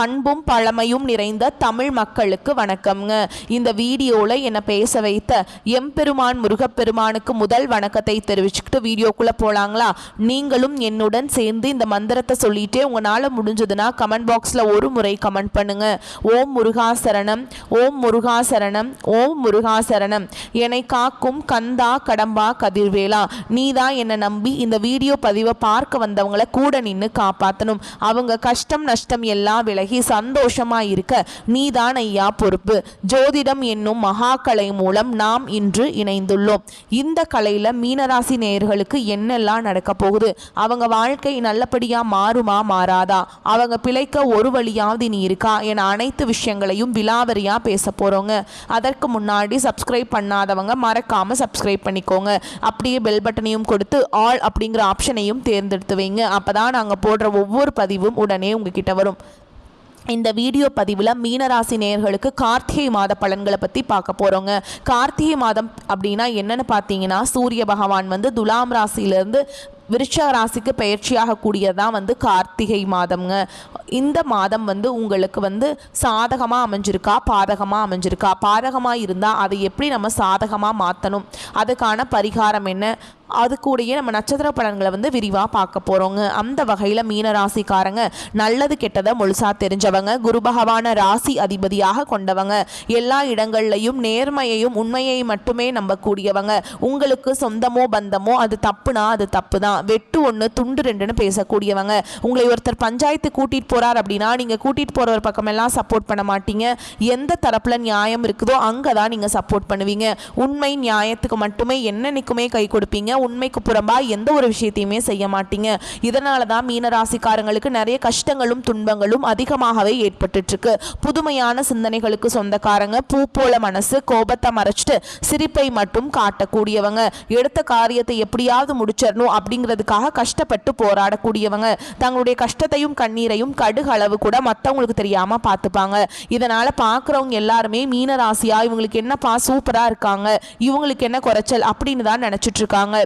பண்பும் பழமையும் நிறைந்த தமிழ் மக்களுக்கு வணக்கம்ங்க. இந்த வீடியோவில் என்னை பேச வைத்த எம்பெருமான் முருகப்பெருமானுக்கு முதல் வணக்கத்தை தெரிவிச்சுக்கிட்டு வீடியோக்குள்ளே போகலாங்களா? நீங்களும் என்னுடன் சேர்ந்து இந்த மந்திரத்தை சொல்லிட்டே உங்களால் முடிஞ்சதுன்னா கமெண்ட் பாக்ஸில் ஒரு முறை கமெண்ட் பண்ணுங்க. ஓம் முருகாசரணம், ஓம் முருகாசரணம், ஓம் முருகாசரணம். என்னை காக்கும் கந்தா கடம்பா கதிர்வேலா, நீதான் என்னை நம்பி இந்த வீடியோ பதிவை பார்க்க வந்தவங்களை கூட நின்று காப்பாற்றணும். அவங்க கஷ்டம் நஷ்டம் எல்லாம் விலகி சந்தோஷமா இருக்க நீதான் ஐயா பொறுப்பு. ஜோதிடம் என்னும் மகாக்கலை மூலம் நாம் இன்று இணைந்துள்ளோம். இந்த கலையில மீனராசி நேயர்களுக்கு என்னெல்லாம் நடக்க போகுது, அவங்க வாழ்க்கை நல்லபடியா மாறுமா மாறாதா, அவங்க பிழைக்க ஒரு வழியாவது நீ இருக்கா என அனைத்து விஷயங்களையும் விலாவரியா பேச போறோங்க. அதற்கு முன்னாடி சப்ஸ்கிரைப் பண்ணாதவங்க மறக்காம சப்ஸ்கிரைப் பண்ணிக்கோங்க. அப்படியே பெல் பட்டனையும் கொடுத்து ஆல் அப்படிங்கிற ஆப்ஷனையும் தேர்ந்தெடுத்து வைங்க. அப்பதான் நாங்க போடுற ஒவ்வொரு பதிவும் உடனே உங்ககிட்ட வரும். இந்த வீடியோ பதிவில் மீனராசி நேயர்களுக்கு கார்த்திகை மாத பலன்களை பற்றி பார்க்க போகிறோங்க. கார்த்திகை மாதம் அப்படின்னா என்னென்னு பார்த்தீங்கன்னா, சூரிய பகவான் துலாம் ராசியிலேருந்து விருச்சக ராசிக்கு பயிற்சியாக கூடியதான் கார்த்திகை மாதம்ங்க. இந்த மாதம் உங்களுக்கு சாதகமாக அமைஞ்சிருக்கா பாதகமாக அமைஞ்சிருக்கா, பாதகமாக இருந்தால் அதை எப்படி நம்ம சாதகமாக மாற்றணும், அதுக்கான பரிகாரம் என்ன, அது கூடயே நம்ம நட்சத்திர பலன்களை விரிவாக பார்க்க போகிறோங்க. அந்த வகையில் மீனராசிக்காரங்க நல்லது கெட்டதை முழுசாக தெரிஞ்சவங்க, குரு பகவான ராசி அதிபதியாக கொண்டவங்க, எல்லா இடங்கள்லையும் நேர்மையையும் உண்மையை மட்டுமே நம்பக்கூடியவங்க. உங்களுக்கு சொந்தமோ பந்தமோ அது தப்புனா அது தப்பு தான், வெட்டு ஒன்று துண்டு ரெண்டுன்னு பேசக்கூடியவங்க. உங்களை ஒருத்தர் பஞ்சாயத்து கூட்டிகிட்டு போகிறார் அப்படின்னா நீங்கள் கூட்டிகிட்டு போகிறவர் பக்கமெல்லாம் சப்போர்ட் பண்ண மாட்டீங்க. எந்த தரப்பில் நியாயம் இருக்குதோ அங்கே தான் நீங்கள் சப்போர்ட் பண்ணுவீங்க. உண்மை நியாயத்துக்கு மட்டுமே என்னன்னைக்குமே கை கொடுப்பீங்க. உண்மைக்கு புறம்பா எந்த ஒரு விஷயத்தையுமே செய்ய மாட்டீங்க. இதனால தான் மீனராசிக்காரங்களுக்கு நிறைய கஷ்டங்களும் துன்பங்களும் அதிகமாகவே ஏற்பட்டு இருக்கு. புதுமையான சிந்தனைகளுக்கு சொந்தக்காரங்க, பூ போல மனசு, கோபத்தை மறைச்சிட்டு சிரிப்பை மட்டும் காட்டக்கூடியவங்க, எடுத்த காரியத்தை எப்படியாவது முடிச்சிடணும் அப்படிங்கிறதுக்காக கஷ்டப்பட்டு போராடக்கூடியவங்க, தங்களுடைய கஷ்டத்தையும் கண்ணீரையும் கடுகு அளவு கூட மற்றவங்களுக்கு தெரியாம பார்த்துப்பாங்க. இதனால பார்க்குறவங்க எல்லாருமே மீனராசியா இவங்களுக்கு என்னப்பா சூப்பரா இருக்காங்க, இவங்களுக்கு என்ன குறைச்சல் அப்படின்னு தான் நினைச்சிட்டு இருக்காங்க.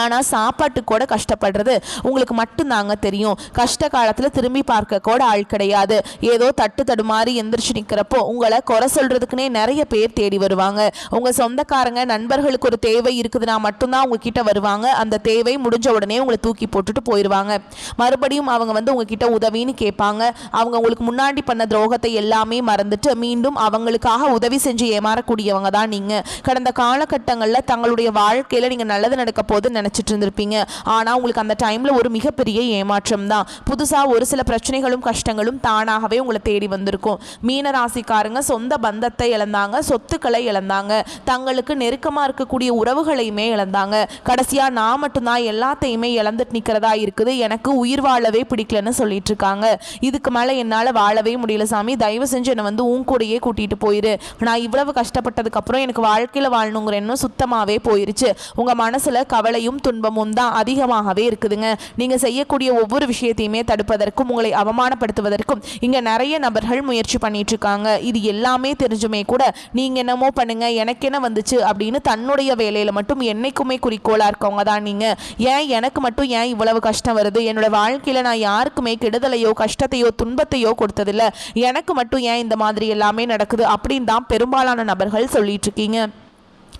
ஆனால் சாப்பாட்டுக்கு கூட கஷ்டப்படுறது உங்களுக்கு மட்டும்தாங்க தெரியும். கஷ்ட காலத்தில் திரும்பி பார்க்க கூட ஆள் கிடையாது. ஏதோ தட்டு தடுமாறி எந்திரிச்சு நிற்கிறப்போ உங்களை குறை சொல்கிறதுக்குனே நிறைய பேர் தேடி வருவாங்க. உங்கள் சொந்தக்காரங்க நண்பர்களுக்கு ஒரு தேவை இருக்குதுன்னா மட்டும்தான் உங்ககிட்ட வருவாங்க. அந்த தேவை முடிஞ்ச உடனே உங்களை தூக்கி போட்டுட்டு போயிடுவாங்க. மறுபடியும் அவங்க உங்ககிட்ட உதவின்னு கேட்பாங்க. அவங்க உங்களுக்கு முன்னாடி பண்ண துரோகத்தை எல்லாமே மறந்துட்டு மீண்டும் அவங்களுக்காக உதவி செஞ்சு ஏமாறக்கூடியவங்க தான் நீங்கள். கடந்த காலகட்டங்களில் தங்களுடைய வாழ்க்கையில் நீங்கள் நல்லது நடக்க போது நினைச்சிட்டு இருந்திருப்பீங்க. ஆனா உங்களுக்கு அந்த டைம்ல ஒரு மிகப்பெரிய ஏமாற்றம் தான். புதுசா ஒரு சில பிரச்சனைகளும் கஷ்டங்களும் தானாகவே உங்களை தேடி வந்திருக்கும். மீனராசிக்காரங்க சொந்த பந்தத்தை இழந்தாங்க, சொத்துக்களை இழந்தாங்க, தங்களுக்கு நெருக்கமா இருக்கக்கூடிய உறவுகளையுமே இழந்தாங்க. கடைசியா நான் மட்டும்தான் எல்லாத்தையுமே இழந்துட்டு நிக்கிறதா இருக்குது, எனக்கு உயிர் வாழவே பிடிக்கலன்னு சொல்லிட்டு இருக்காங்க. இதுக்கு மேல என்னால வாழவே முடியல சாமி, தயவு செஞ்சு என்னை உன் கூடயே கூட்டிட்டு போயிரு. நான் இவ்வளவு கஷ்டப்பட்டதுக்கு அப்புறம் எனக்கு வாழ்க்கையில வாழணுங்கிற எண்ணம் சுத்தமாவே போயிருச்சு. உங்க மனசுல கவலையும் துன்பமும் தான் அதிகமாகவே இருக்குதுங்க. நீங்க செய்யக்கூடிய ஒவ்வொரு விஷயத்தையுமே தடுப்பதற்கும் உங்களை அவமானப்படுத்துவதற்கும் இங்க நிறைய நபர்கள் முயற்சி பண்ணிட்டு இருக்காங்க. இது எல்லாமே தெரிஞ்சுமே கூட நீங்க என்னமோ பண்ணுங்க, எனக்கு என்ன வந்துச்சு அப்படின்னு தன்னுடைய வேலையில மட்டும் என்னைக்குமே குறிக்கோளா இருக்கவங்க தான் நீங்க. ஏன் எனக்கு மட்டும் ஏன் இவ்வளவு கஷ்டம் வருது, என்னோட வாழ்க்கையில நான் யாருக்குமே கெடுதலையோ கஷ்டத்தையோ துன்பத்தையோ கொடுத்ததில்ல, எனக்கு மட்டும் ஏன் இந்த மாதிரி எல்லாமே நடக்குது அப்படின்னு தான் பெரும்பாலான நபர்கள் சொல்லிட்டு இருக்கீங்க.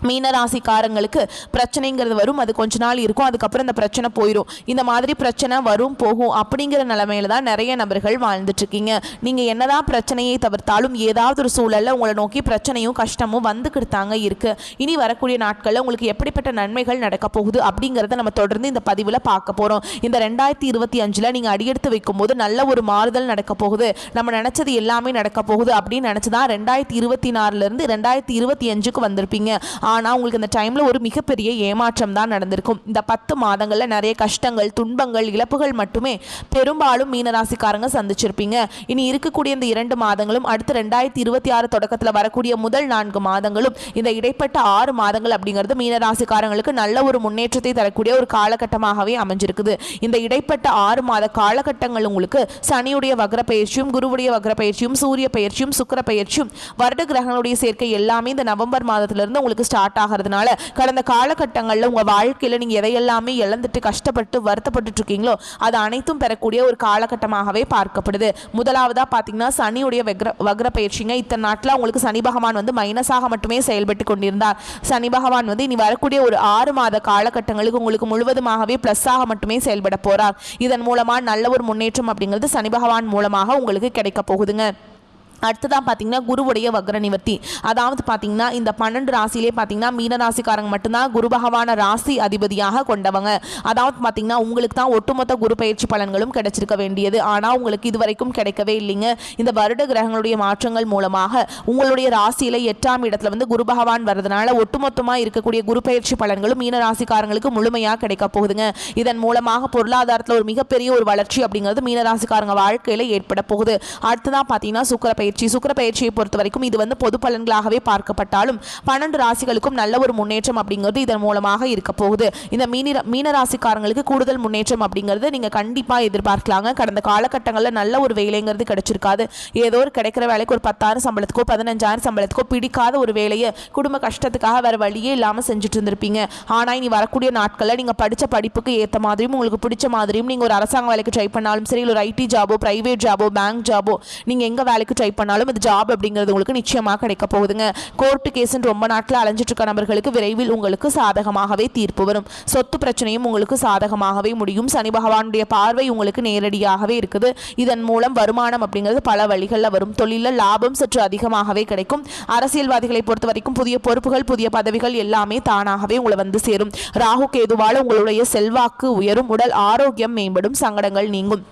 மீனராசிக்காரங்களுக்கு பிரச்சனைங்கிறது வரும், அது கொஞ்ச நாள் இருக்கும், அதுக்கப்புறம் இந்த பிரச்சனை போயிடும். இந்த மாதிரி பிரச்சனை வரும் போகும் அப்படிங்கிற நிலைமையில தான் நிறைய நபர்கள் வாழ்ந்துட்டு இருக்கீங்க. நீங்க என்னதான் பிரச்சனையை தவிர்த்தாலும் ஏதாவது ஒரு சூழல்ல உங்களை நோக்கி பிரச்சனையும் கஷ்டமும் வந்துக்கிட்டாங்க இருக்கு. இனி வரக்கூடிய நாட்கள்ல உங்களுக்கு எப்படிப்பட்ட நன்மைகள் நடக்க போகுது அப்படிங்கிறத நம்ம தொடர்ந்து இந்த பதிவில் பார்க்க போறோம். இந்த 2025 நீங்க அடியெடுத்து வைக்கும் போது நல்ல ஒரு மாறுதல் நடக்க போகுது. நம்ம நினைச்சது எல்லாமே நடக்க போகுது அப்படின்னு நினைச்சுதான் 2024 இருந்து 2025 வந்திருப்பீங்க. ஆனால் உங்களுக்கு இந்த டைமில் ஒரு மிகப்பெரிய ஏமாற்றம் தான் நடந்திருக்கும். இந்த 10 மாதங்களில் நிறைய கஷ்டங்கள் துன்பங்கள் இழப்புகள் மட்டுமே பெரும்பாலும் மீனராசிக்காரங்க சந்திச்சிருப்பீங்க. இனி இருக்கக்கூடிய இந்த 2 மாதங்களும் அடுத்து 2026 தொடக்கத்தில் வரக்கூடிய முதல் 4 மாதங்களும் இந்த இடைப்பட்ட 6 மாதங்கள் அப்படிங்கிறது மீனராசிக்காரங்களுக்கு நல்ல ஒரு முன்னேற்றத்தை தரக்கூடிய ஒரு காலகட்டமாகவே அமைஞ்சிருக்குது. இந்த இடைப்பட்ட 6 மாத காலகட்டங்கள் உங்களுக்கு சனியுடைய வக்ர பயிற்சியும் குருவுடைய வக்ர பயிற்சியும் சூரிய பயிற்சியும் சுக்கிர பயிற்சியும் வருட கிரகங்களுடைய சேர்க்கை எல்லாமே இந்த நவம்பர் மாதத்திலிருந்து உங்களுக்கு ஸ்டார்ட் ஆகிறதுனால கடந்த காலகட்டங்களில் உங்கள் வாழ்க்கையில் நீங்கள் எதையெல்லாமே இழந்துட்டு கஷ்டப்பட்டு வருத்தப்பட்டு இருக்கீங்களோ அது அனைத்தும் பெறக்கூடிய ஒரு காலகட்டமாகவே பார்க்கப்படுது. முதலாவதாக பார்த்தீங்கன்னா சனியுடைய வக்ர பயிற்சிங்க. இத்தனை நாட்டில் உங்களுக்கு சனி பகவான் வந்து மைனஸாக மட்டுமே செயல்பட்டு கொண்டிருந்தார். சனி பகவான் வந்து இனி வரக்கூடிய ஒரு 6 மாத காலகட்டங்களுக்கு உங்களுக்கு முழுவதுமாகவே பிளஸ்ஸாக மட்டுமே செயல்பட போறார். இதன் மூலமா நல்ல ஒரு முன்னேற்றம் அப்படிங்கிறது சனி பகவான் மூலமாக உங்களுக்கு கிடைக்க போகுதுங்க. அடுத்ததான் பார்த்தீங்கன்னா குருவுடைய வக்ர நிவர்த்தி. அதாவது பார்த்தீங்கன்னா இந்த 12 ராசியிலே பார்த்தீங்கன்னா மீன ராசிக்காரங்க மட்டும்தான் குரு பகவான ராசி அதிபதியாக கொண்டவங்க. அதாவது பார்த்தீங்கன்னா உங்களுக்கு தான் ஒட்டுமொத்த குரு பயிற்சி பலன்களும் கிடைச்சிருக்க வேண்டியது. ஆனால் உங்களுக்கு இதுவரைக்கும் கிடைக்கவே இல்லைங்க. இந்த வருட கிரகங்களுடைய மாற்றங்கள் மூலமாக உங்களுடைய ராசியில 8ஆம் இடத்துல வந்து குரு பகவான் வர்றதுனால ஒட்டுமொத்தமாக இருக்கக்கூடிய குரு பயிற்சி பலன்களும் மீன ராசிக்காரங்களுக்கு முழுமையாக கிடைக்க போகுதுங்க. இதன் மூலமாக பொருளாதாரத்தில் ஒரு மிகப்பெரிய ஒரு வளர்ச்சி அப்படிங்கிறது மீன ராசிக்காரங்க வாழ்க்கையில ஏற்பட போகுது. அடுத்ததான் பார்த்தீங்கன்னா சுக்கிர பயிற்சியை பொறுத்த வரைக்கும் இது வந்து பொது பலன்களாகவே பார்க்கப்பட்டாலும் 12 ராசிகளுக்கும் நல்ல ஒரு முன்னேற்றம் அப்படிங்கிறது இதன் மூலமாக இருக்க போகுது. இந்த மீன ராசிக்காரங்களுக்கு கூடுதல் முன்னேற்றம் அப்படிங்கிறது நீங்க கண்டிப்பா எதிர்பார்க்கலாங்க. கடந்த காலகட்டங்களில் நல்ல ஒரு வேலைங்கிறது கிடைச்சிருக்காது. ஏதோ ஒரு கிடைக்கிற வேலைக்கு ஒரு 10,000 சம்பளத்துக்கோ 15,000 சம்பளத்துக்கோ பிடிக்காத ஒரு வேலையை குடும்ப கஷ்டத்துக்காக வேற வழியே இல்லாமல் செஞ்சுட்டு இருந்திருப்பீங்க. ஆனால் இனி வரக்கூடிய நாட்களில் நீங்க படித்த படிப்புக்கு ஏற்ற மாதிரியும் உங்களுக்கு பிடிச்ச மாதிரியும் நீங்க ஒரு அரசாங்க வேலைக்கு ட்ரை பண்ணாலும் சரி, ஒரு ஐடி ஜாபோ பிரைவேட் ஜாபோ பேங்க் ஜாபோ நீங்க எங்க வேலைக்கு ட்ரை பண்ணாலும் இது ஜாப் அப்படிங்கிறது உங்களுக்கு நிச்சயமாக கிடைக்க போகுதுங்க. கோர்ட்டு கேஸ்ன்னு ரொம்ப நாட்கள் அலைஞ்சிட்டு இருக்க நபர்களுக்கு விரைவில் உங்களுக்கு சாதகமாகவே தீர்ப்பு வரும். சொத்து பிரச்சனையும் உங்களுக்கு சாதகமாகவே முடியும். சனி பகவானுடைய பார்வை உங்களுக்கு நேரடியாகவே இருக்குது. இதன் மூலம் வருமானம் அப்படிங்கிறது பல வழிகளில் வரும். தொழிலில் லாபம் சற்று அதிகமாகவே கிடைக்கும். அரசியல்வாதிகளை பொறுத்த வரைக்கும் புதிய பொறுப்புகள் புதிய பதவிகள் எல்லாமே தானாகவே உங்களை வந்து சேரும். ராகு கேதுவால் உங்களுடைய செல்வாக்கு உயரும். உடல் ஆரோக்கியம் மேம்படும். சங்கடங்கள் நீங்கும்.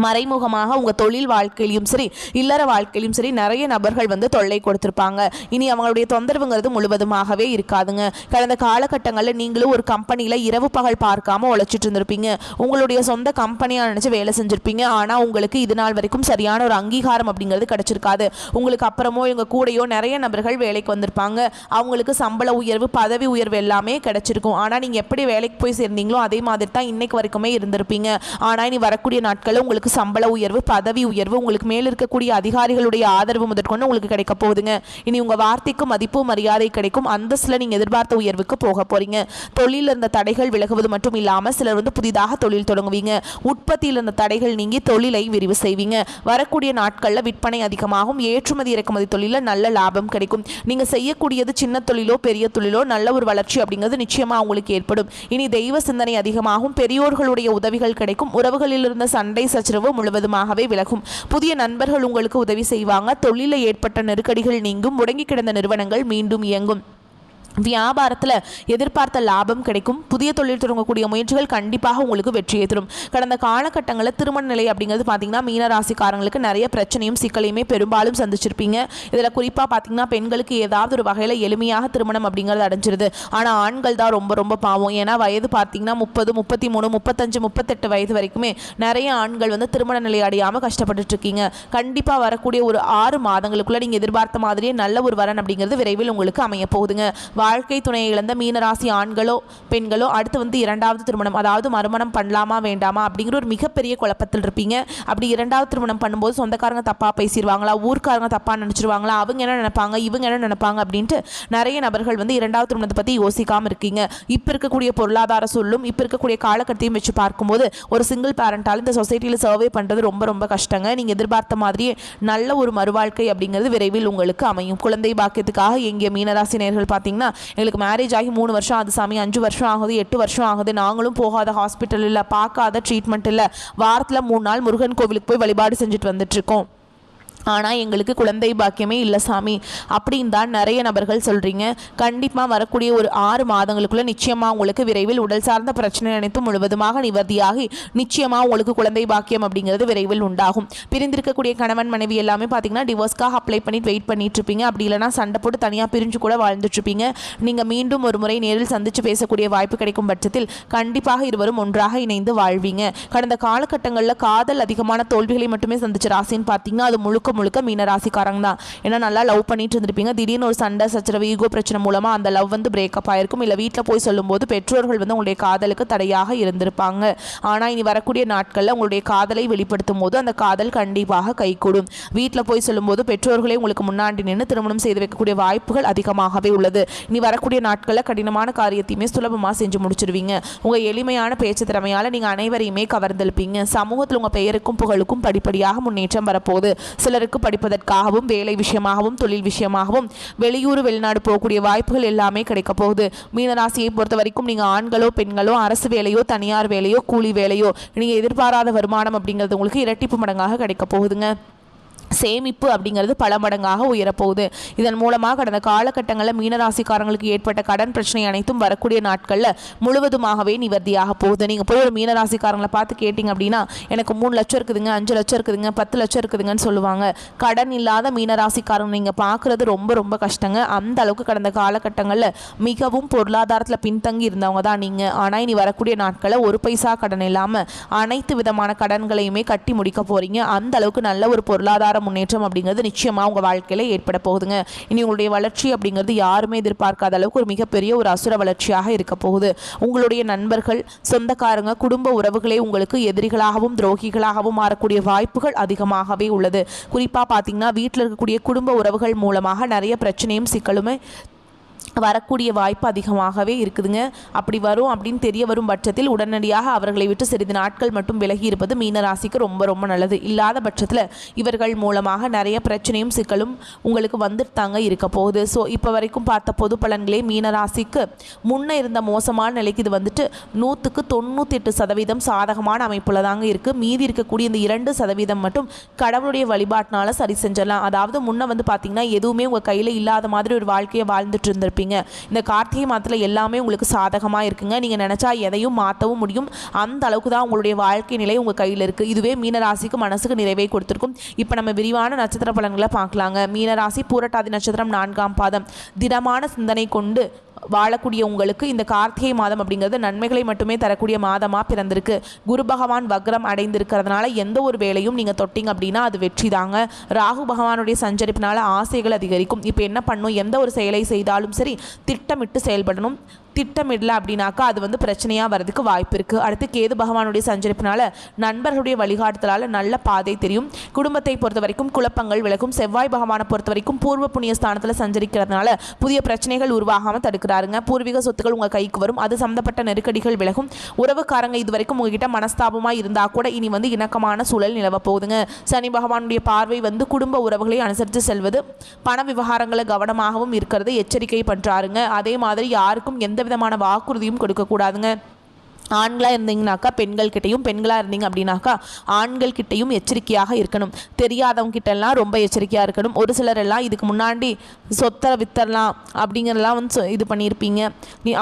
மறைமுகமாக உங்கள் தொழில் வாழ்க்கையிலும் சரி இல்லற வாழ்க்கையிலும் சரி நிறைய நபர்கள் வந்து தொல்லை கொடுத்துருப்பாங்க. இனி அவங்களுடைய தொந்தரவுங்கிறது முழுவதுமாகவே இருக்காதுங்க. கடந்த காலகட்டங்களில் நீங்களும் ஒரு கம்பெனியில் இரவு பகல் பார்க்காம உழைச்சிட்டு இருந்திருப்பீங்க. உங்களுடைய சொந்த கம்பெனியாக நினச்சி வேலை செஞ்சுருப்பீங்க. ஆனால் உங்களுக்கு இது நாள் வரைக்கும் சரியான ஒரு அங்கீகாரம் அப்படிங்கிறது கிடைச்சிருக்காது. உங்களுக்கு அப்புறமோ இவங்க கூடயோ நிறைய நபர்கள் வேலைக்கு வந்திருப்பாங்க. அவங்களுக்கு சம்பள உயர்வு பதவி உயர்வு எல்லாமே கிடைச்சிருக்கும். ஆனால் நீங்கள் எப்படி வேலைக்கு போய் சேர்ந்தீங்களோ அதே மாதிரி தான் இன்னைக்கு வரைக்குமே இருந்திருப்பீங்க. ஆனால் இனி வரக்கூடிய நாட்களில் உங்களுக்கு சம்பள உயர்வு பதவி உயர்வு உங்களுக்கு மேல் இருக்கக்கூடிய அதிகாரிகளுடைய ஆதரவு முதற்கொண்டு உங்களுக்கு கிடைக்க போகுதுங்க. இனி உங்க வார்த்தைக்கு மதிப்பு மரியாதை கிடைக்கும். அந்தஸ்துல நீங்க எதிர்பார்த்த உயர்வுக்கு போக போறீங்க. தொழிலில் இருந்த தடைகள் விலகுவது மட்டும் இல்லாம சிலர் வந்து புதிதாக தொழில் தொடங்குவீங்க. உற்பத்தியில் இருந்த தடைகள் நீங்கி தொழிலை விரிவு செய்வீங்க. வரக்கூடிய நாட்கள்ல விற்பனை அதிகமாகும். ஏற்றுமதி இறக்குமதி தொழில நல்ல லாபம் கிடைக்கும். நீங்க செய்யக்கூடியது சின்ன தொழிலோ பெரிய தொழிலோ நல்ல ஒரு வளர்ச்சி அப்படிங்கிறது நிச்சயமா உங்களுக்கு ஏற்படும். இனி தெய்வ சிந்தனை அதிகமாகும். பெரியோர்களுடைய உதவிகள் கிடைக்கும். உறவுகளில் இருந்த சண்டை சச்சரவு முழுவதுமாகவே விலகும். புதிய நண்பர்கள் உங்களுக்கு உதவி செய்வாங்க. தொழிலில் ஏற்பட்ட நெருக்கடிகள் நீங்கும். முடங்கி கிடந்த நிறுவனங்கள் மீண்டும் இயங்கும். வியாபாரத்தில் எதிர்பார்த்த லாபம் கிடைக்கும். புதிய தொழில் தொடங்கக்கூடிய முயற்சிகள் கண்டிப்பாக உங்களுக்கு வெற்றியை தரும். கடந்த காலகட்டங்களில் திருமண நிலை அப்படிங்கிறது பார்த்தீங்கன்னா மீனராசிக்காரங்களுக்கு நிறைய பிரச்சனையும் சிக்கலையுமே பெரும்பாலும் சந்திச்சிருப்பீங்க. இதில் குறிப்பாக பார்த்தீங்கன்னா பெண்களுக்கு ஏதாவது ஒரு வகையில் எளிமையாக திருமணம் அப்படிங்கிறது அடைஞ்சிருது. ஆனால் ஆண்கள் தான் ரொம்ப ரொம்ப பாவம். ஏன்னா வயது பார்த்தீங்கன்னா 30 33 35 38 வயது வரைக்குமே நிறைய ஆண்கள் வந்து திருமண நிலை அடையாமல் கஷ்டப்பட்டுட்டு இருக்கீங்க. கண்டிப்பாக வரக்கூடிய ஒரு 6 மாதங்களுக்குள்ள நீங்கள் எதிர்பார்த்த மாதிரியே நல்ல ஒரு வரன் அப்படிங்கிறது விரைவில் உங்களுக்கு அமைய போகுதுங்க. வாழ்க்கை துணையை இழந்த மீனராசி ஆண்களோ பெண்களோ அடுத்து வந்து 2வது திருமணம் அதாவது மறுமணம் பண்ணலாமா வேண்டாமா அப்படிங்கிற ஒரு மிகப்பெரிய குழப்பத்தில் இருப்பீங்க. அப்படி 2வது திருமணம் பண்ணும்போது சொந்தக்காரங்க தப்பாக பேசிடுவாங்களா, ஊர்க்காரங்க தப்பாக நினச்சிருவாங்களா, அவங்க என்ன நினைப்பாங்க இவங்க என்ன நினைப்பாங்க அப்படின்ட்டு நிறைய நபர்கள் வந்து 2வது திருமணத்தை பற்றி யோசிக்காமல் இருக்கீங்க. இப்போ இருக்கக்கூடிய பொருளாதார சூழலும் இப்போ இருக்கக்கூடிய காலகட்டத்தையும் வச்சு பார்க்கும்போது ஒரு சிங்கிள் பேரண்டால் இந்த சொசைட்டியில் சர்வே பண்ணுறது ரொம்ப ரொம்ப கஷ்டங்க. நீங்கள் எதிர்பார்த்த மாதிரியே நல்ல ஒரு மறுவாழ்க்கை அப்படிங்கிறது விரைவில் உங்களுக்கு அமையும். குழந்தை பாக்கியத்துக்காக எங்கிய மீனராசி நேயர்கள் பார்த்தீங்கன்னா எங்களுக்கு மேரேஜ் ஆகி 3 வருஷம் ஆகுது சாமி, 5 வருஷம் ஆகுது, 8 வருஷம் ஆகுது, நாங்களும் போகாத ஹாஸ்பிட்டல் இல்லை, பார்க்காத ட்ரீட்மெண்ட் இல்லை, வாரத்தில் 3 நாள் முருகன் கோவிலுக்கு போய் வழிபாடு செஞ்சுட்டு வந்துட்டுருக்கோம், ஆனால் எங்களுக்கு குழந்தை பாக்கியமே இல்லை சாமி அப்படின்னு தான் நிறைய நபர்கள் சொல்கிறீங்க. கண்டிப்பாக வரக்கூடிய ஒரு 6 மாதங்களுக்குள்ளே நிச்சயமாக உங்களுக்கு விரைவில் உடல் சார்ந்த பிரச்சனை அனைத்தும் முழுவதுமாக நிவர்த்தியாகி நிச்சயமாக உங்களுக்கு குழந்தை பாக்கியம் அப்படிங்கிறது விரைவில் உண்டாகும். பிரிந்திருக்கக்கூடிய கணவன் மனைவி எல்லாமே பார்த்தீங்கன்னா டிவோர்ஸ்க்காக அப்ளை பண்ணிட்டு வெயிட் பண்ணிட்டு இருப்பீங்க. அப்படி இல்லைனா சண்டை போட்டு தனியாக பிரிஞ்சு கூட வாழ்ந்துட்டுருப்பீங்க. நீங்கள் மீண்டும் ஒரு முறை நேரில் சந்தித்து பேசக்கூடிய வாய்ப்பு கிடைக்கும் பட்சத்தில் கண்டிப்பாக இருவரும் ஒன்றாக இணைந்து வாழ்வீங்க. கடந்த காலகட்டங்களில் காதல் அதிகமான தோல்விகளை மட்டுமே சந்திச்ச ராசின்னு பார்த்தீங்கன்னா அது முழுக்க முழுக்க முழுக்க மீனராசிக்காரங்க தான். ஏன்னா நல்லா லவ் பண்ணிட்டு இருந்திருப்பீங்க, திடீர்னு ஒரு சண்டை சச்சரவு ஈகோ பிரச்சனை மூலமாக அந்த லவ் வந்து பிரேக்கப் ஆயிருக்கும். இல்லை வீட்டில் போய் சொல்லும்போது பெற்றோர்கள் வந்து உங்களுடைய காதலுக்கு தடையாக இருந்திருப்பாங்க. ஆனால் இனி வரக்கூடிய நாட்களில் உங்களுடைய காதலை வெளிப்படுத்தும் போது அந்த காதல் கண்டிப்பாக கைகூடும். வீட்டில் போய் சொல்லும்போது பெற்றோர்களே உங்களுக்கு முன்னாடி நின்று திருமணம் செய்து வைக்கக்கூடிய வாய்ப்புகள் அதிகமாகவே உள்ளது. இனி வரக்கூடிய நாட்களில் கடினமான காரியத்தையுமே சுலபமாக செஞ்சு முடிச்சிருவீங்க. உங்கள் எளிமையான பேச்சு திறமையால் நீங்கள் அனைவரையுமே கவர்ந்தெழுப்பீங்க. சமூகத்தில் உங்கள் பெயருக்கும் புகழுக்கும் படிப்படியாக முன்னேற்றம் வரப்போகுது. சிலருக்கு படிப்பதற்காகவும் வேலை விஷயமாகவும் தொழில் விஷயமாகவும் வெளியூர் வெளிநாடு போகக்கூடிய வாய்ப்புகள் எல்லாமே கிடைக்க போகுது. மீனராசியை பொறுத்த வரைக்கும் நீங்கள் ஆண்களோ பெண்களோ அரசு வேலையோ தனியார் வேலையோ கூலி வேலையோ நீங்கள் எதிர்பாராத வருமானம் அப்படிங்கிறது உங்களுக்கு இரட்டிப்பு மடங்காக கிடைக்க போகுதுங்க. சேமிப்பு அப்படிங்கிறது பல மடங்காக உயரப்போகுது. இதன் மூலமாக கடந்த காலகட்டங்களில் மீனராசிக்காரங்களுக்கு ஏற்பட்ட கடன் பிரச்சனை அனைத்தும் வரக்கூடிய நாட்களில் முழுவதுமாகவே நிவர்த்தியாக போகுது. நீங்கள் போய் ஒரு மீனராசிக்காரங்களை பார்த்து கேட்டிங்க அப்படின்னா எனக்கு 3 லட்சம் இருக்குதுங்க, 5 லட்சம் இருக்குதுங்க, 10 லட்சம் இருக்குதுங்கன்னு சொல்லுவாங்க. கடன் இல்லாத மீனராசிக்காரங்க நீங்கள் பார்க்குறது ரொம்ப ரொம்ப கஷ்டங்க. அந்த அளவுக்கு கடந்த காலகட்டங்களில் மிகவும் பொருளாதாரத்தில் பின்தங்கி இருந்தவங்க தான் நீங்கள். ஆனால் இனி வரக்கூடிய நாட்களில் ஒரு பைசா கடன் இல்லாமல் அனைத்து விதமான கடன்களையுமே கட்டி முடிக்க போகிறீங்க. அந்த அளவுக்கு நல்ல ஒரு பொருளாதார முன்னேற்றம் அப்படிங்கிறது நிச்சயமா உங்க வாழ்க்கையில ஏற்பட போகுதுங்க. இனி உங்களுடைய வளர்ச்சி அப்படிங்கிறது யாருமே எதிர்பார்க்காத அளவுக்கு ஒரு மிகப்பெரிய ஒரு அசுர வளர்ச்சியாக இருக்க போகுது. உங்களுடைய நண்பர்கள், சொந்தக்காரங்க, குடும்ப உறவுகளே உங்களுக்கு எதிரிகளாகவும் துரோகிகளாகவும் மாறக்கூடிய வாய்ப்புகள் அதிகமாகவே உள்ளது. குறிப்பா பார்த்தீங்கன்னா வீட்டில் இருக்கக்கூடிய குடும்ப உறவுகள் மூலமாக நிறைய பிரச்சனையும் சிக்கலுமே வரக்கூடிய வாய்ப்பு அதிகமாகவே இருக்குதுங்க. அப்படி வரும் அப்படின்னு தெரிய வரும் பட்சத்தில் உடனடியாக அவர்களை விட்டு சிறிது நாட்கள் மட்டும் விலகி இருப்பது மீனராசிக்கு ரொம்ப ரொம்ப நல்லது. இல்லாத பட்சத்தில் இவர்கள் மூலமாக நிறைய பிரச்சனையும் சிக்கலும் உங்களுக்கு வந்துட்டாங்க இருக்க போகுது. ஸோ இப்போ வரைக்கும் பார்த்த பொது பலன்களே மீனராசிக்கு முன்னே இருந்த மோசமான நிலைக்கு இது வந்துட்டு 100க்கு 98% சாதகமான அமைப்பில் தாங்க இருக்குது. மீதி இருக்கக்கூடிய இந்த 2% மட்டும் கடவுளுடைய வழிபாட்டினால சரி செஞ்சிடலாம். அதாவது முன்ன வந்து பார்த்தீங்கன்னா எதுவுமே உங்கள் கையில் இல்லாத மாதிரி ஒரு வாழ்க்கையை வாழ்ந்துட்டு இருந்திருப்பீங்க. இந்த கார்த்திகை மாதத்தில் எல்லாமே உங்களுக்கு சாதகமாக இருக்குங்க. நீங்கள் நினச்சா எதையும் மாற்றவும் முடியும். அந்த அளவுக்கு தான் உங்களுடைய வாழ்க்கை நிலை உங்கள் கையில் இருக்குது. இதுவே மீனராசிக்கு மனசுக்கு நிறைவை கொடுத்துருக்கும். இப்போ நம்ம விரிவான நட்சத்திர பலன்களை பார்க்கலாங்க. மீனராசி பூரட்டாதி நட்சத்திரம் 4ஆம் பாதம். திடமான சிந்தனை கொண்டு வாழக்கூடிய உங்களுக்கு இந்த கார்த்திகை மாதம் அப்படிங்கிறது நன்மைகளை மட்டுமே தரக்கூடிய மாதமாக பிறந்திருக்கு. குரு பகவான் வக்ரம் அடைந்திருக்கிறதுனால எந்த ஒரு வேலையும் நீங்கள் தொட்டிங்க அப்படின்னா அது வெற்றி தாங்க. ராகு பகவானுடைய சஞ்சரிப்பினால ஆசைகள் அதிகரிக்கும். இப்போ என்ன பண்ணணும், எந்த ஒரு செயலை செய்தாலும் சரி திட்டமிட்டு செயல்படணும். திட்டமிடல அப்படின்னாக்கா அது வந்து பிரச்சனையாக வரதுக்கு வாய்ப்பு இருக்குது. அடுத்து கேது பகவானுடைய சஞ்சரிப்பினால நண்பர்களுடைய வழிகாட்டுதலால் நல்ல பாதை தெரியும். குடும்பத்தை பொறுத்த வரைக்கும் குழப்பங்கள் விலகும். செவ்வாய் பகவானை பொறுத்த வரைக்கும் பூர்வ புண்ணிய ஸ்தானத்தில் சஞ்சரிக்கிறதுனால புதிய பிரச்சனைகள் உருவாகாமல் தடுக்கிறாருங்க. பூர்வீக சொத்துக்கள் உங்கள் கைக்கு வரும். அது சம்மந்தப்பட்ட நெருக்கடிகள் விலகும். உறவுக்காரங்க இது வரைக்கும் உங்ககிட்ட மனஸ்தாபமாக இருந்தால் கூட இனி வந்து இணக்கமான சூழல் நிலவ போகுதுங்க. சனி பகவானுடைய பார்வை வந்து குடும்ப உறவுகளை அனுசரித்து செல்வது, பண விவகாரங்களை கவனமாகவும் இருக்கிறது எச்சரிக்கை பண்ணுறாருங்க. அதே மாதிரி யாருக்கும் எந்த விதமான வாக்குறுதியும் கொடுக்கக்கூடாதுங்க. ஆண்களாக இருந்தீங்கனாக்கா பெண்கள் கிட்டையும், பெண்களாக இருந்தீங்க அப்படின்னாக்கா ஆண்கள் கிட்டையும் எச்சரிக்கையாக இருக்கணும். தெரியாதவங்க கிட்டெல்லாம் ரொம்ப எச்சரிக்கையாக இருக்கணும். ஒரு சிலர் எல்லாம் இதுக்கு முன்னாடி சொத்தை வித்தரலாம் அப்படிங்கிறலாம் வந்து இது பண்ணியிருப்பீங்க.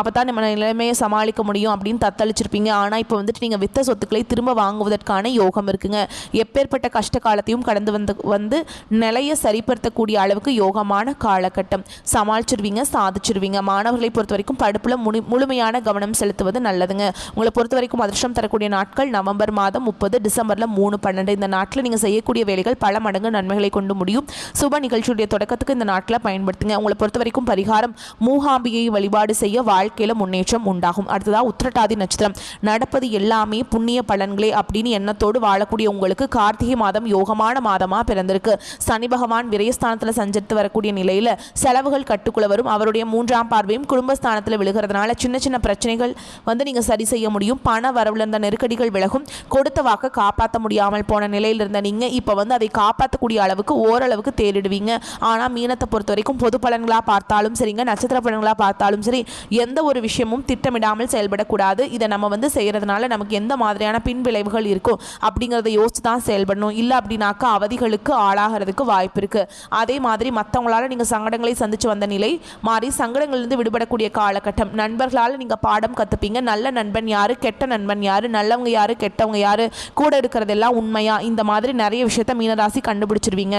அப்போ தான் நம்ம நிலைமையை சமாளிக்க முடியும் அப்படின்னு தத்தளிச்சிருப்பீங்க. ஆனால் இப்போ வந்துட்டு நீங்கள் வித்த சொத்துக்களை திரும்ப வாங்குவதற்கான யோகம் இருக்குங்க. எப்பேற்பட்ட கஷ்ட காலத்தையும் கடந்து வந்து நிலையை சரிப்படுத்தக்கூடிய அளவுக்கு யோகமான காலகட்டம். சமாளிச்சிருவீங்க, சாதிச்சிருவீங்க. மாணவர்களை பொறுத்த வரைக்கும் படிப்பில் முழுமையான கவனம் செலுத்துவது நல்லதுங்க. உங்களை பொறுத்த வரைக்கும் அதிர்ஷ்டம் தரக்கூடிய நாட்கள் நவம்பர் மாதம் 30, டிசம்பரில் 3, 12. இந்த நாட்டில் நீங்கள் செய்யக்கூடிய வேலைகள் பல மடங்கு நன்மைகளை கொண்டு முடியும். சுப நிகழ்ச்சியுடைய தொடக்கத்துக்கு இந்த நாட்டில் பயன்படுத்துங்க. உங்களை பொறுத்த வரைக்கும் பரிகாரம் மூகாம்பிகை வழிபாடு செய்ய வாழ்க்கையில் முன்னேற்றம் உண்டாகும். அடுத்ததாக உத்திரட்டாதி நட்சத்திரம். நடப்பது எல்லாமே புண்ணிய பலன்களே அப்படின்னு எண்ணத்தோடு வாழக்கூடிய உங்களுக்கு கார்த்திகை மாதம் யோகமான மாதமாக பிறந்திருக்கு. சனி பகவான் விரயஸ்தானத்தில் சஞ்சரித்து வரக்கூடிய நிலையில் செலவுகள் கட்டுக்குள்ள வரும். அவருடைய 3ஆம் பார்வையும் குடும்பஸ்தானத்தில் விழுகிறதுனால சின்ன சின்ன பிரச்சனைகள் வந்து நீங்கள் சரி செய்ய முடியும். பண வரவுல இருந்த நெருக்கடிகள் விலகும். கொடுத்த வாக்க காப்பாற்ற முடியாமல் போன நிலையில் இருந்த நீங்கள் இப்போ வந்து அதை காப்பாற்றக்கூடிய அளவுக்கு ஓரளவுக்கு தேடிடுவீங்க. ஆனால் மீனத்தை பொறுத்த வரைக்கும் பொது பலன்களாக பார்த்தாலும் சரிங்க, நட்சத்திர பலன்களாக பார்த்தாலும் சரி, எந்த ஒரு விஷயமும் திட்டமிடாமல் செயல்படக்கூடாது. இதை நம்ம வந்து செய்கிறதுனால நமக்கு எந்த மாதிரியான பின் விளைவுகள் இருக்கும் அப்படிங்கிறத யோசித்து தான் செயல்படணும். இல்லை அப்படின்னாக்கா அவதிகளுக்கு ஆளாகிறதுக்கு வாய்ப்பு இருக்குது. அதே மாதிரி மற்றவங்களால நீங்கள் சங்கடங்களை சந்தித்து வந்த நிலை மாறி சங்கடங்கள்லேருந்து விடுபடக்கூடிய காலகட்டம். நண்பர்களால் நீங்கள் பாடம் கற்றுப்பீங்க. நல்ல நண்பன் யாரு, கெட்ட நண்பன் யாரு, நல்லவங்க யாரு, கெட்டவங்க யாரு, கூட இருக்கிறதெல்லாம் உண்மையா, இந்த மாதிரி நிறைய விஷயத்த மீனராசி கண்டுபிடிச்சிருவீங்க.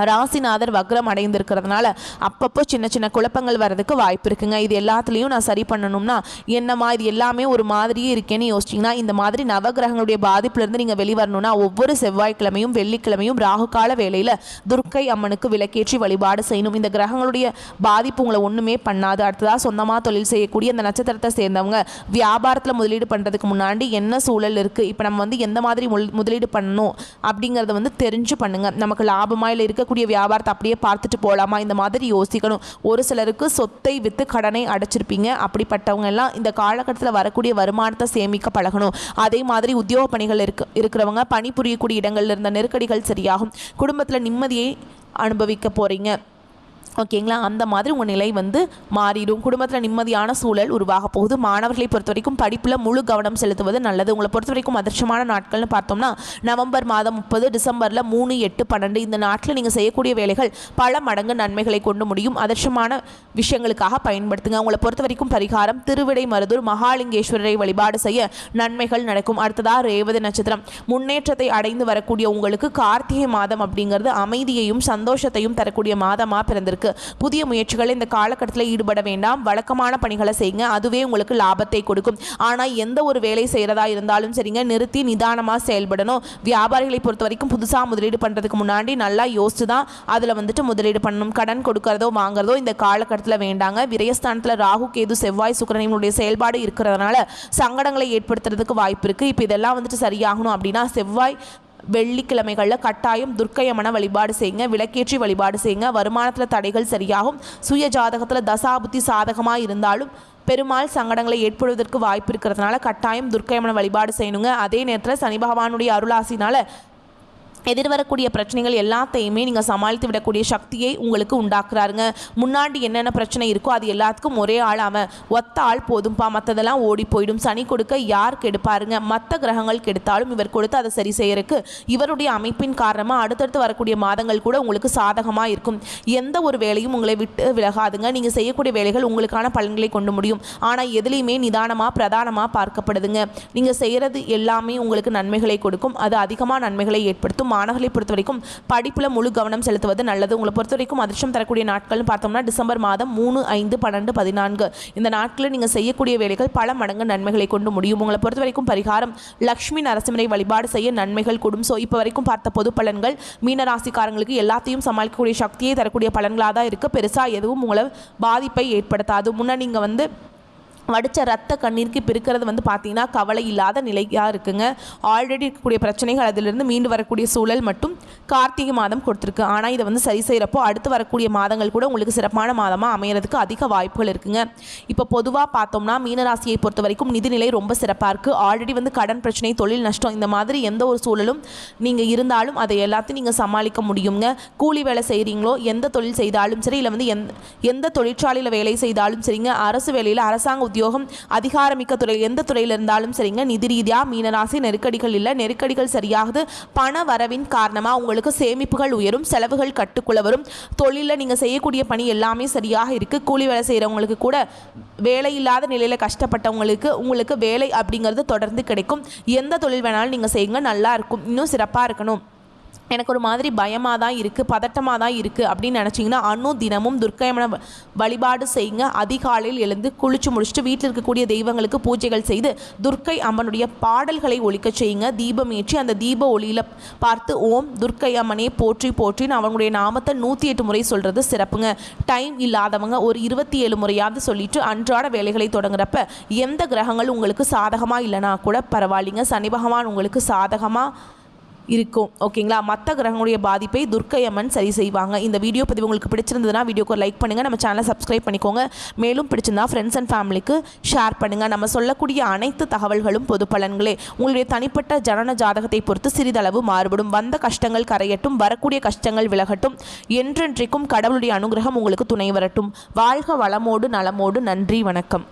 ராசிநாதர் வக்ரம் அடைந்திருக்கிறதுனால அப்பப்போ சின்ன சின்ன குழப்பங்கள் வர்றதுக்கு வாய்ப்பு இருக்குங்க. இது எல்லாத்துலேயும் நான் சரி பண்ணணும்னா என்னம்மா இது எல்லாமே ஒரு மாதிரியே இருக்கேன்னு யோசிச்சிங்கன்னா, இந்த மாதிரி நவகிரகங்களுடைய பாதிப்புலேருந்து நீங்கள் வெளிவரணும்னா ஒவ்வொரு செவ்வாய்க்கிழமையும் வெள்ளிக்கிழமையும் ராகுகால வேளையில் துர்க்கை அம்மனுக்கு விளக்கேற்றி வழிபாடு செய்யணும். இந்த கிரகங்களுடைய பாதிப்பு உங்களை ஒன்றுமே பண்ணாது. அடுத்ததாக சொந்தமாக தொழில் செய்யக்கூடிய அந்த நட்சத்திரத்தை சேர்ந்தவங்க வியாபாரத்தில் முதலீடு பண்ணுறதுக்கு முன்னாடி என்ன சூழல் இருக்குது, இப்போ நம்ம வந்து எந்த மாதிரி முதலீடு பண்ணணும் அப்படிங்கிறத தெரிஞ்சு பண்ணுங்கள். நமக்கு லாபமாக இல்லை இருக்கக்கூடிய வியாபாரத்தை அப்படியே பார்த்துட்டு போகலாமா, இந்த மாதிரி யோசிக்கணும். ஒரு சிலருக்கு சொத்தை விற்று கடனை அடைச்சிருப்பீங்க. அப்படிப்பட்டவங்க எல்லாம் இந்த காலகட்டத்தில் வரக்கூடிய வருமானத்தை சேமிக்க பழகணும். அதே மாதிரி உத்தியோக பணிகள் இருக்கிறவங்க பணிபுரியக்கூடிய இடங்கள்ல இருந்த நெருக்கடிகள் சரியாகும். குடும்பத்தில் நிம்மதியை அனுபவிக்க போகிறீங்க. ஓகேங்களா, அந்த மாதிரி உங்கள் நிலை மாறிடும். குடும்பத்தில் நிம்மதியான சூழல் உருவாக போகுது. மாணவர்களை பொறுத்த வரைக்கும் படிப்பில் முழு கவனம் செலுத்துவது நல்லது. உங்களை பொறுத்த வரைக்கும் அதிர்ஷ்டமான நாட்கள்னு பார்த்தோம்னா நவம்பர் மாதம் 30, டிசம்பரில் 3, 8, 12 இந்த நாட்டில் நீங்கள் செய்யக்கூடிய வேலைகள் பல மடங்கு நன்மைகளை கொண்டு முடியும். அதிர்ஷ்டமான விஷயங்களுக்காக பயன்படுத்துங்க. உங்களை பொறுத்த வரைக்கும் பரிகாரம் திருவிடை மருதூர் மகாலிங்கேஸ்வரரை வழிபாடு செய்ய நன்மைகள் நடக்கும். அடுத்ததாக ரேவதி நட்சத்திரம் முன்னேற்றத்தை அடைந்து வரக்கூடிய உங்களுக்கு கார்த்திகை மாதம் அப்படிங்கிறது அமைதியையும் சந்தோஷத்தையும் தரக்கூடிய மாதமாக பிறந்திருக்கு. புதிய முயற்சிகளை இந்த காலகட்டத்தில் ஈடுபட வேண்டாம். வழக்கமான பணிகளை செய்யுங்க, அதுவே உங்களுக்கு லாபத்தை கொடுக்கும். ஆனால் எந்த ஒரு வேலை செய்கிறதா இருந்தாலும் சரிங்க, நிறுத்தி நிதானமாக செயல்படணும். வியாபாரிகளை பொறுத்த வரைக்கும் புதுசாக முதலீடு பண்ணுறதுக்கு முன்னாடி நல்லா யோசிச்சு தான் அதில் முதலீடு பண்ணணும். கடன் கொடுக்கறதோ வாங்குறதோ இந்த காலகட்டத்தில் வேண்டாங்க. விரயஸ்தானத்தில் ராகு கேது செவ்வாய் சுக்கிரனுடைய செயல்பாடு இருக்கிறதுனால சங்கடங்களை ஏற்படுத்துறதுக்கு வாய்ப்பு இருக்குது. இப்போ இதெல்லாம் சரியாகணும் அப்படின்னா செவ்வாய் வெள்ளிக்கிழமைகளில் கட்டாயம் துர்க்கையம்மனை வழிபாடு செய்யுங்க, விளக்கேற்றி வழிபாடு செய்யுங்க. வருமானத்தில் தடைகள் சரியாகும். சுய ஜாதகத்தில் தசாபுத்தி சாதகமாக இருந்தாலும் பெருமாள் சங்கடங்களை ஏற்படுவதற்கு வாய்ப்பு இருக்கிறதுனால கட்டாயம் துர்க்கையம்மனை வழிபாடு செய்யணுங்க. அதே நேரத்தில் சனி பகவானுடைய அருளாசினால் எதிர்வரக்கூடிய பிரச்சனைகள் எல்லாத்தையுமே நீங்கள் சமாளித்து விடக்கூடிய சக்தியை உங்களுக்கு உண்டாக்குறாருங்க. முன்னாடி என்னென்ன பிரச்சனை இருக்கோ அது எல்லாத்துக்கும் ஒரே ஆளாமல் ஒத்த ஆள் போதும்பா, மற்றதெல்லாம் ஓடி போயிடும். சனி கொடுக்க யார் கெடுப்பாருங்க? மற்ற கிரகங்கள் கெடுத்தாலும் இவர் கொடுத்து அதை சரி செய்யறதுக்கு இவருடைய அமைப்பின் காரணமாக அடுத்தடுத்து வரக்கூடிய மாதங்கள் கூட உங்களுக்கு சாதகமாக இருக்கும். எந்த ஒரு வேலையும் உங்களை விட்டு விலகாதுங்க. நீங்கள் செய்யக்கூடிய வேலைகள் உங்களுக்கான பலன்களை கொண்டு முடியும். ஆனால் எதுலேயுமே நிதானமாக பிரதானமாக பார்க்கப்படுதுங்க. நீங்கள் செய்கிறது எல்லாமே உங்களுக்கு நன்மைகளை கொடுக்கும். அது அதிகமாக நன்மைகளை ஏற்படுத்தும். மாணவர்களை பொறுத்த வரைக்கும் படிப்பில் முழு கவனம் செலுத்துவது நல்லது. உங்களை பொறுத்த வரைக்கும் அதிர்ஷ்டம் தரக்கூடிய நாட்கள்னு பார்த்தோம்னா டிசம்பர் மாதம் 3, 5, 12, 14 இந்த நாட்களில் நீங்கள் செய்யக்கூடிய வேலைகள் பல மடங்கு நன்மைகளை கொண்டு முடியும். உங்களை பொறுத்த வரைக்கும் பரிகாரம் லக்ஷ்மி நரசிம்மரை வழிபாடு செய்ய நன்மைகள் கூடும். ஸோ இப்போ வரைக்கும் பார்த்த பொது பலன்கள் மீனராசிக்காரங்களுக்கு எல்லாத்தையும் சமாளிக்கக்கூடிய சக்தியை தரக்கூடிய பலன்களாக தான் இருக்குது. பெருசாக எதுவும் உங்களை பாதிப்பை ஏற்படுத்தாது. முன்னே நீங்கள் வடித்த ரத்த கண்ணீருக்கு பிரிக்கிறது பார்த்தீங்கன்னா கவலை இல்லாத நிலையாக இருக்குங்க. ஆல்ரெடி இருக்கக்கூடிய பிரச்சனைகள் அதிலிருந்து மீண்டு வரக்கூடிய சூழல் மட்டும் கார்த்திகை மாதம் கொடுத்துருக்கு. ஆனால் இதை சரி செய்கிறப்போ அடுத்து வரக்கூடிய மாதங்கள் கூட உங்களுக்கு சிறப்பான மாதமாக அமையறதுக்கு அதிக வாய்ப்புகள் இருக்குங்க. இப்போ பொதுவாக பார்த்தோம்னா மீனராசியை பொறுத்த வரைக்கும் நிதிநிலை ரொம்ப சிறப்பாக இருக்குது. ஆல்ரெடி கடன் பிரச்சனை, தொழில் நஷ்டம், இந்த மாதிரி எந்த ஒரு சூழலும் நீங்கள் இருந்தாலும் அதை எல்லாத்தையும் நீங்கள் சமாளிக்க முடியுங்க. கூலி வேலை செய்கிறீங்களோ, எந்த தொழில் செய்தாலும் சரி, இல்லை எந்த தொழிற்சாலையில் வேலை செய்தாலும் சரிங்க, அரசு வேலையில் அரசாங்க உத்தியோகம், அதிகாரமிக்க துறை, எந்த துறையில் இருந்தாலும் சரிங்க, நிதி ரீதியாக மீனராசி நெருக்கடிகள் இல்லை. நெருக்கடிகள் சரியாகுது. பண வரவின் காரணமாக உங்களுக்கு சேமிப்புகள் உயரும், செலவுகள் கட்டுக்குள்ள வரும். தொழிலில் நீங்கள் செய்யக்கூடிய பணி எல்லாமே சரியாக இருக்குது. கூலி வேலை செய்கிறவங்களுக்கு கூட வேலை இல்லாத நிலையில் கஷ்டப்பட்டவங்களுக்கு உங்களுக்கு வேலை அப்படிங்கிறது தொடர்ந்து கிடைக்கும். எந்த தொழில் வேணாலும் நீங்கள் செய்யுங்க, நல்லா இருக்கும். இன்னும் சிறப்பாக இருக்கணும், எனக்கு ஒரு மாதிரி பயமாக தான் இருக்குது, பதட்டமாக தான் இருக்குது அப்படின்னு நினச்சிங்கன்னா தினமும் துர்க்கையம்மனை வழிபாடு செய்யுங்க. அதிகாலையில் எழுந்து குளிச்சு முடிச்சுட்டு வீட்டில் இருக்கக்கூடிய தெய்வங்களுக்கு பூஜைகள் செய்து துர்க்கை அம்மனுடைய பாடல்களை ஒலிக்க செய்யுங்க. தீபம் ஏற்றி அந்த தீப ஒளியில் பார்த்து ஓம் துர்க்கை அம்மனே போற்றி போற்றின்னு அவங்களுடைய நாமத்தை 108 முறை சொல்கிறது சிறப்புங்க. டைம் இல்லாதவங்க ஒரு 27 முறையாவது சொல்லிட்டு அன்றாட வேலைகளை தொடங்குறப்ப எந்த கிரகங்கள் உங்களுக்கு சாதகமாக இல்லைனா கூட பரவாயில்லைங்க, சனி பகவான் உங்களுக்கு சாதகமாக இருக்கும். ஓகேங்களா, மற்ற கிரகங்களுடைய பாதிப்பை துர்க்கை அம்மன் சரி செய்வாங்க. இந்த வீடியோ பதிவு உங்களுக்கு பிடிச்சிருந்ததுன்னா வீடியோக்கு லைக் பண்ணுங்கள், நம்ம சேனலை சப்ஸ்கிரைப் பண்ணிக்கோங்க. மேலும் பிடிச்சிருந்தா ஃப்ரெண்ட்ஸ் அண்ட் ஃபேமிலிக்கு ஷேர் பண்ணுங்கள். நம்ம சொல்லக்கூடிய அனைத்து தகவல்களும் பொது பலன்களே. உங்களுடைய தனிப்பட்ட ஜனன ஜாதகத்தை பொறுத்து சிறிதளவு மாறுபடும். வந்த கஷ்டங்கள் கரையட்டும், வரக்கூடிய கஷ்டங்கள் விலகட்டும். என்றென்றைக்கும் கடவுளுடைய அனுகிரகம் உங்களுக்கு துணை வரட்டும். வாழ்க வளமோடு நலமோடு. நன்றி, வணக்கம்.